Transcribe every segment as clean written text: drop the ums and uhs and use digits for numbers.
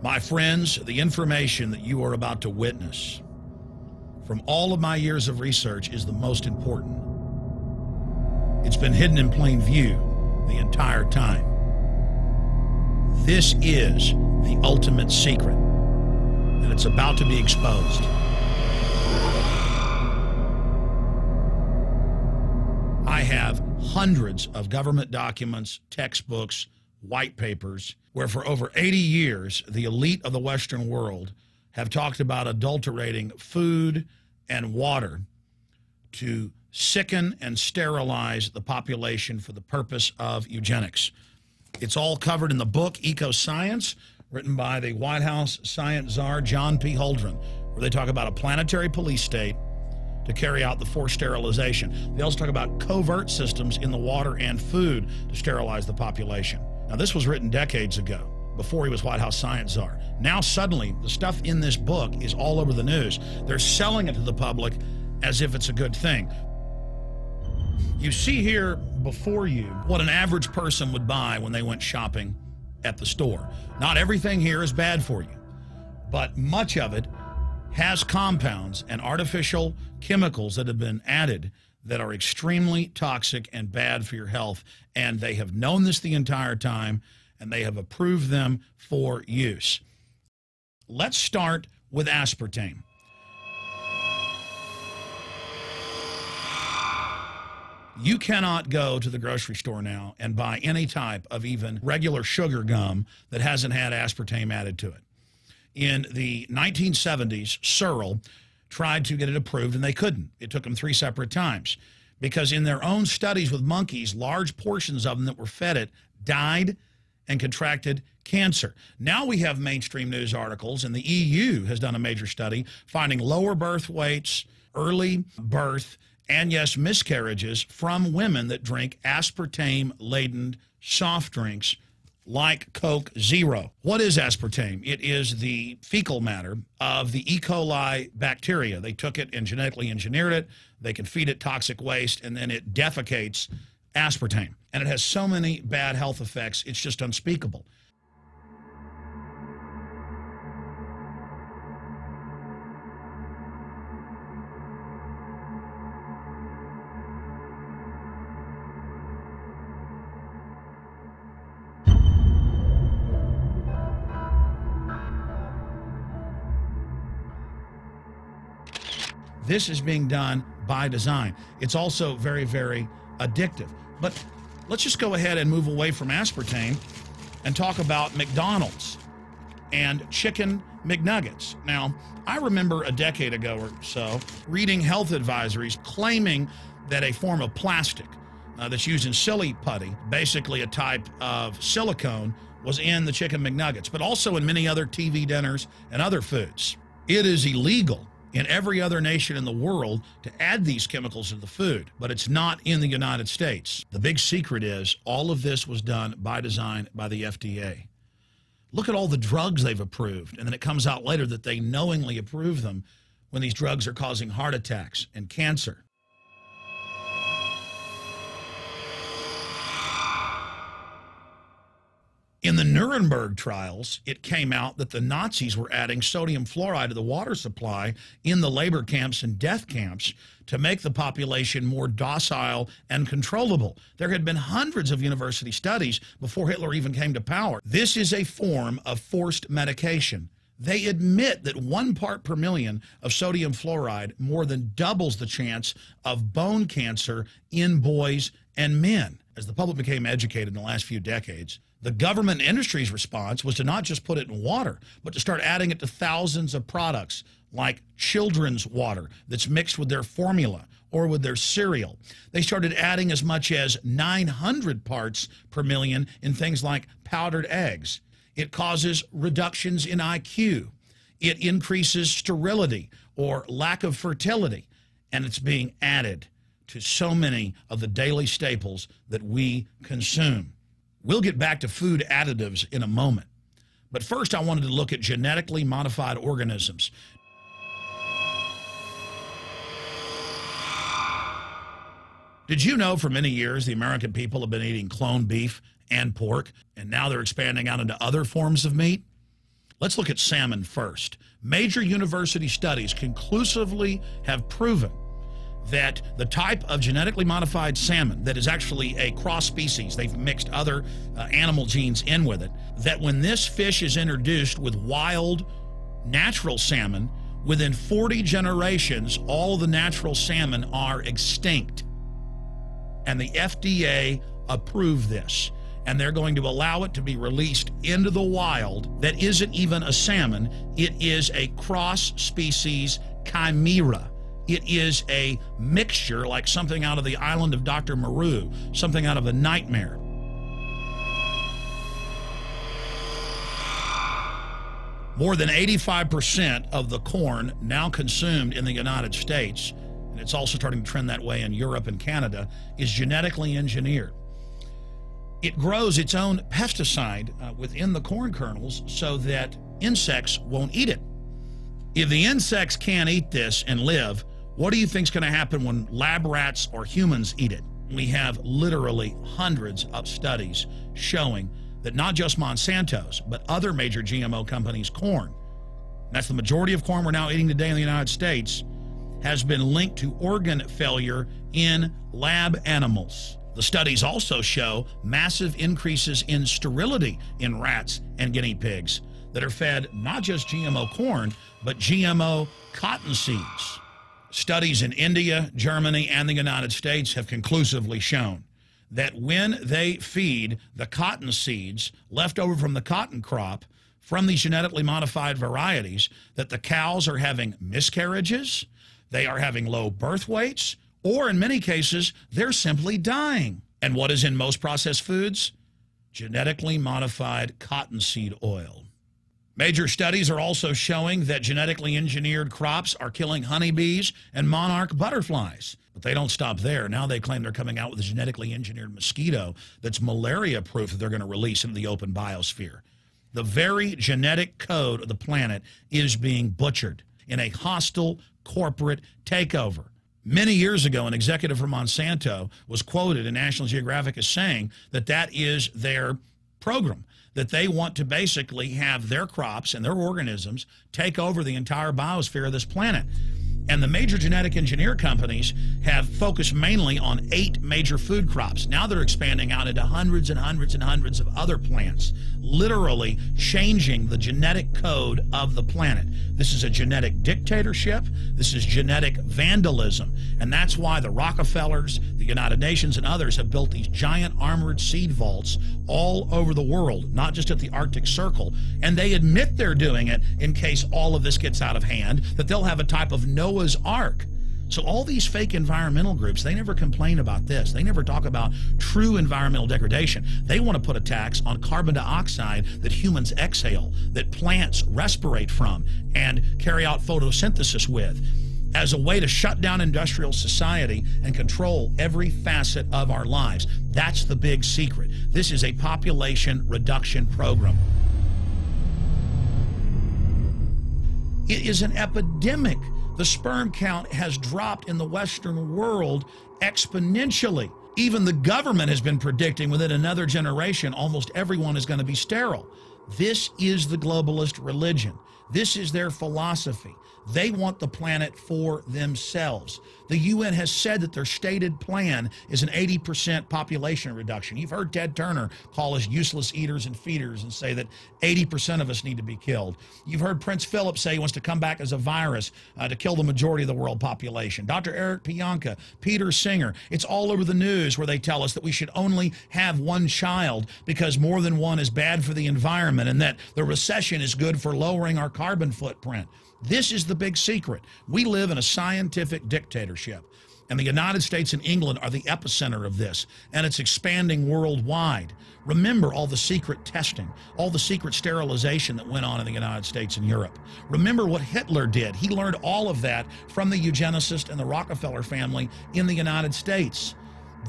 My friends, the information that you are about to witness from all of my years of research is the most important. It's been hidden in plain view the entire time. This is the ultimate secret, and it's about to be exposed. I have hundreds of government documents, textbooks, white papers, where for over 80 years, the elite of the Western world have talked about adulterating food and water to sicken and sterilize the population for the purpose of eugenics. It's all covered in the book Eco-Science, written by the White House science czar, John P. Holdren, where they talk about a planetary police state to carry out the forced sterilization. They also talk about covert systems in the water and food to sterilize the population. Now, this was written decades ago, before he was White House science czar. Now, suddenly, the stuff in this book is all over the news. They're selling it to the public as if it's a good thing. You see here before you what an average person would buy when they went shopping at the store. Not everything here is bad for you, but much of it has compounds and artificial chemicals that have been added that are extremely toxic and bad for your health, and they have known this the entire time, and they have approved them for use. Let's start with aspartame. You cannot go to the grocery store now and buy any type of even regular sugar gum that hasn't had aspartame added to it. In the 1970s, Searle tried to get it approved, and they couldn't. It took them 3 separate times because in their own studies with monkeys, large portions of them that were fed it died and contracted cancer. Now we have mainstream news articles, and the EU has done a major study finding lower birth weights, early birth, and yes, miscarriages from women that drink aspartame-laden soft drinks like Coke Zero. What is aspartame? It is the fecal matter of the E. coli bacteria. They took it and genetically engineered it. They can feed it toxic waste, and then it defecates aspartame. And it has so many bad health effects, it's just unspeakable. This is being done by design. It's also very, very addictive. But let's just go ahead and move away from aspartame and talk about McDonald's and chicken McNuggets. Now, I remember a decade ago or so reading health advisories claiming that a form of plastic that's used in silly putty, basically a type of silicone, was in the chicken McNuggets, but also in many other TV dinners and other foods. It is illegal in every other nation in the world to add these chemicals to the food, but it's not in the United States. The big secret is all of this was done by design by the FDA. Look at all the drugs they've approved, and then it comes out later that they knowingly approve them when these drugs are causing heart attacks and cancer. In the Nuremberg trials, it came out that the Nazis were adding sodium fluoride to the water supply in the labor camps and death camps to make the population more docile and controllable. There had been hundreds of university studies before Hitler even came to power. This is a form of forced medication. They admit that 1 part per million of sodium fluoride more than doubles the chance of bone cancer in boys and men. As the public became educated in the last few decades, the government and industry's response was to not just put it in water, but to start adding it to thousands of products like children's water that's mixed with their formula or with their cereal. They started adding as much as 900 parts per million in things like powdered eggs. It causes reductions in IQ. It increases sterility or lack of fertility, and it's being added to so many of the daily staples that we consume. We'll get back to food additives in a moment. But first, I wanted to look at genetically modified organisms. Did you know for many years the American people have been eating cloned beef and pork, and now they're expanding out into other forms of meat? Let's look at salmon first. Major university studies conclusively have proven that the type of genetically modified salmon that is actually a cross species, they've mixed other animal genes in with it, that when this fish is introduced with wild natural salmon, within 40 generations, all the natural salmon are extinct. And the FDA approved this. And they're going to allow it to be released into the wild. That isn't even a salmon. It is a cross-species chimera. It is a mixture like something out of the island of Dr. Moreau, something out of a nightmare. More than 85% of the corn now consumed in the United States, and it's also starting to trend that way in Europe and Canada, is genetically engineered. It grows its own pesticide within the corn kernels so that insects won't eat it. If the insects can't eat this and live, what do you think is going to happen when lab rats or humans eat it? We have literally hundreds of studies showing that not just Monsanto's, but other major GMO companies' corn, that's the majority of corn we're now eating today in the United States, has been linked to organ failure in lab animals. The studies also show massive increases in sterility in rats and guinea pigs that are fed not just GMO corn, but GMO cotton seeds. Studies in India, Germany, and the United States have conclusively shown that when they feed the cotton seeds left over from the cotton crop from these genetically modified varieties, that the cows are having miscarriages, they are having low birth weights, or in many cases, they're simply dying. And what is in most processed foods? Genetically modified cottonseed oil. Major studies are also showing that genetically engineered crops are killing honeybees and monarch butterflies. But they don't stop there. Now they claim they're coming out with a genetically engineered mosquito that's malaria-proof that they're going to release into the open biosphere. The very genetic code of the planet is being butchered in a hostile corporate takeover. Many years ago, an executive from Monsanto was quoted in National Geographic as saying that that is their program, that they want to basically have their crops and their organisms take over the entire biosphere of this planet. And the major genetic engineer companies have focused mainly on 8 major food crops. Now they're expanding out into hundreds and hundreds and hundreds of other plants, literally changing the genetic code of the planet. This is a genetic dictatorship. This is genetic vandalism. And that's why the Rockefellers, the United Nations, and others have built these giant armored seed vaults all over the world, not just at the Arctic Circle. And they admit they're doing it in case all of this gets out of hand, that they'll have a type of Noah's Ark. So all these fake environmental groups, they never complain about this. They never talk about true environmental degradation. They want to put a tax on carbon dioxide that humans exhale, that plants respirate from and carry out photosynthesis with, as a way to shut down industrial society and control every facet of our lives. That's the big secret. This is a population reduction program. It is an epidemic. The sperm count has dropped in the Western world exponentially. Even the government has been predicting within another generation, almost everyone is going to be sterile. This is the globalist religion. This is their philosophy. They want the planet for themselves. The UN has said that their stated plan is an 80% population reduction. You've heard Ted Turner call us useless eaters and feeders and say that 80% of us need to be killed. You've heard Prince Philip say he wants to come back as a virus to kill the majority of the world population. Dr. Eric Pianka, Peter Singer, it's all over the news where they tell us that we should only have one child because more than one is bad for the environment, and that the recession is good for lowering our carbon footprint. This is the big secret. We live in a scientific dictatorship, and the United States and England are the epicenter of this, and it's expanding worldwide. Remember all the secret testing, all the secret sterilization that went on in the United States and Europe. Remember what Hitler did. He learned all of that from the eugenicist and the Rockefeller family in the United States.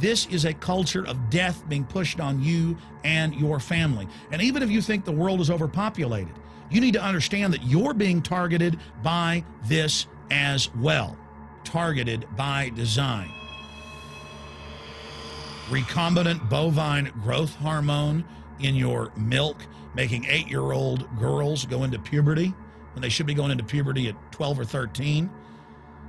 This is a culture of death being pushed on you and your family. And even if you think the world is overpopulated, you need to understand that you're being targeted by this as well. Targeted by design. Recombinant bovine growth hormone in your milk making 8-year-old girls go into puberty when they should be going into puberty at 12 or 13.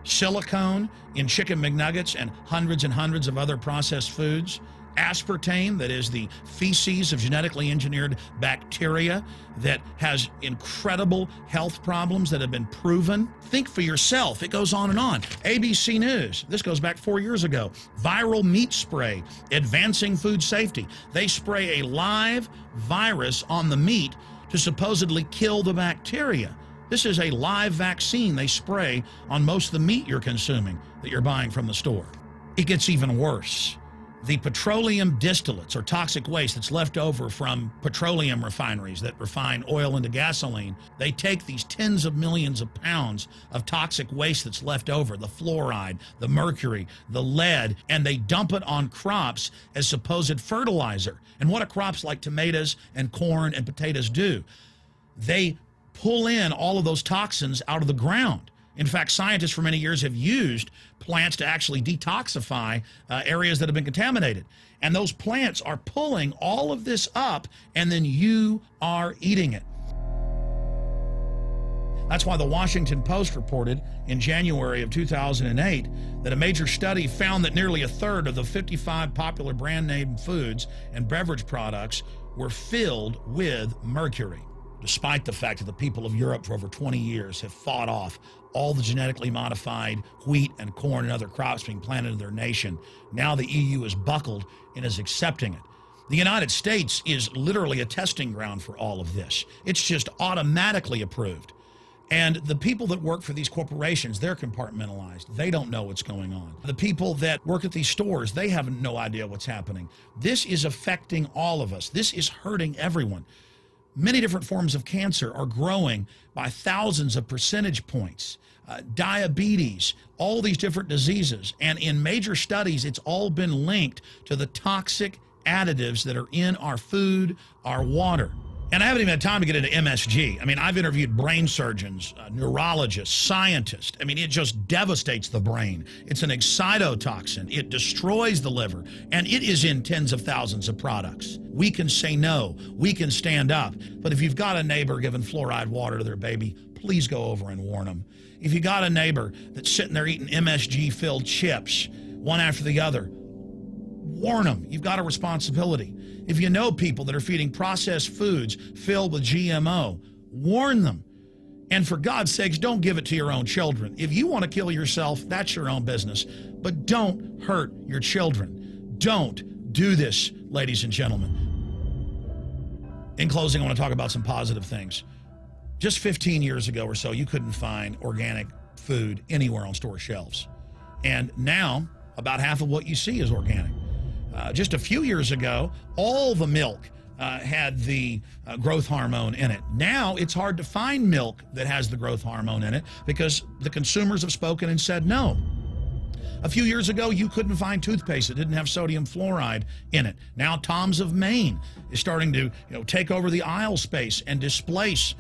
Silicone in chicken McNuggets and hundreds of other processed foods. Aspartame, that is the feces of genetically engineered bacteria that has incredible health problems that have been proven. Think for yourself. It goes on and on. ABC News, this goes back 4 years ago. Viral meat spray, advancing food safety. They spray a live virus on the meat to supposedly kill the bacteria. This is a live vaccine they spray on most of the meat you're consuming that you're buying from the store. It gets even worse. The petroleum distillates, or toxic waste that's left over from petroleum refineries that refine oil into gasoline, they take these tens of millions of pounds of toxic waste that's left over, the fluoride, the mercury, the lead, and they dump it on crops as supposed fertilizer. And what do crops like tomatoes and corn and potatoes do? They pull in all of those toxins out of the ground. In fact, scientists for many years have used plants to actually detoxify areas that have been contaminated. And those plants are pulling all of this up, and then you are eating it. That's why the Washington Post reported in January of 2008 that a major study found that nearly a third of the 55 popular brand name foods and beverage products were filled with mercury. Despite the fact that the people of Europe for over 20 years have fought off all the genetically modified wheat and corn and other crops being planted in their nation, now the EU is buckled and is accepting it. The United States is literally a testing ground for all of this. It's just automatically approved. And the people that work for these corporations, they're compartmentalized. They don't know what's going on. The people that work at these stores, they have no idea what's happening. This is affecting all of us. This is hurting everyone. Many different forms of cancer are growing by thousands of percentage points. Diabetes, all these different diseases. And in major studies, it's all been linked to the toxic additives that are in our food, our water. And I haven't even had time to get into MSG. I mean, I've interviewed brain surgeons, neurologists, scientists. I mean, it just devastates the brain. It's an excitotoxin. It destroys the liver, and it is in tens of thousands of products. We can say no. We can stand up. But if you've got a neighbor giving fluoride water to their baby, please go over and warn them. If you got a neighbor that's sitting there eating MSG-filled chips, one after the other, warn them. You've got a responsibility. If you know people that are feeding processed foods filled with GMO, warn them. And for God's sakes, don't give it to your own children. If you want to kill yourself, that's your own business. But don't hurt your children. Don't do this, ladies and gentlemen. In closing, I want to talk about some positive things. Just 15 years ago or so, you couldn't find organic food anywhere on store shelves. And now, about half of what you see is organic. Just a few years ago, all the milk had the growth hormone in it. Now it's hard to find milk that has the growth hormone in it because the consumers have spoken and said no. A few years ago, you couldn't find toothpaste that didn't have sodium fluoride in it. Now Tom's of Maine is starting to take over the aisle space and displace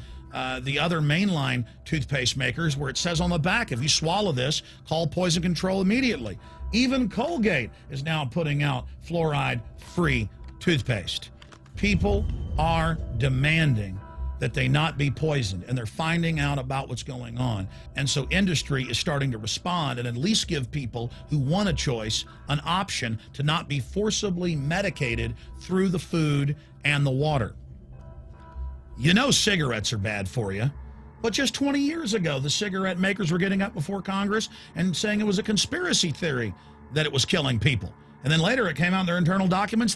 the other mainline toothpaste makers, where it says on the back, if you swallow this, call poison control immediately. Even Colgate is now putting out fluoride-free toothpaste. People are demanding that they not be poisoned, and they're finding out about what's going on. And so industry is starting to respond and at least give people who want a choice an option to not be forcibly medicated through the food and the water. You know cigarettes are bad for you. But just 20 years ago, the cigarette makers were getting up before Congress and saying it was a conspiracy theory that it was killing people. And then later it came out in their internal documents